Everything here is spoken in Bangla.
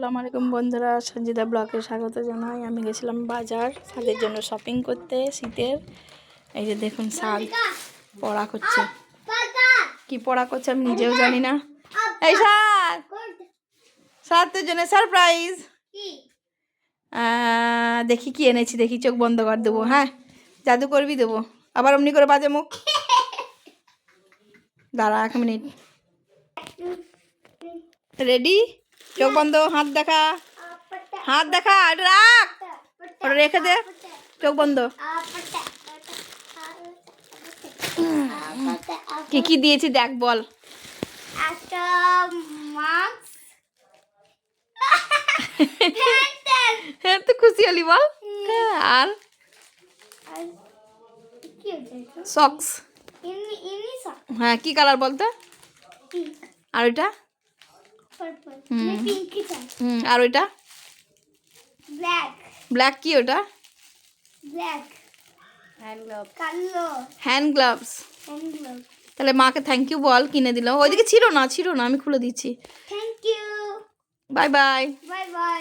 আসসালামু আলাইকুম বন্ধুরা, সঞ্জিতা ব্লগে স্বাগত জানাই। আমি গেছিলাম বাজার শাকের জন্য শপিং করতে শীতের। এই যে দেখুন শাক পড়া করছে, কি পড়া করছে আমি নিজেও জানি না। এই শাক শাকের জন্য সারপ্রাইজ। দেখি কি এনেছি, দেখি চোখ বন্ধ করে দেবো। হ্যাঁ, জাদু করবি দেবো আবার অমনি করে বাজে মুখ। দাঁড়া 1 মিনিট। রেডি? চোখ বন্ধ, হাত দেখা, হাত দেখা, এটা রাখ, ওটা রেখে দে, চোখ বন্ধ। কি কি দিয়েছি দেখ, বল। একটা মাস্ক, হ্যাঁ তো খুশি হলি বল। আর কি হচ্ছে সক্স। ইনি সক, হ্যাঁ, কি কালার বলতো? পিঙ্ক, আর ওইটা? পার্পল, হুম। পিঙ্ক কি চাই, আর ওইটা? ব্ল্যাক, ব্ল্যাক কি ওটা? ব্ল্যাক, হ্যান্ড গ্লাভ, কালো, হ্যান্ড গ্লাভস। Hand glove. তাহলে মাকে থ্যাংক ইউ বল, কিনে দিল। ওইদিকে ছিল না, আমি খুলে দিচ্ছি। Thank you, bye bye. Bye by.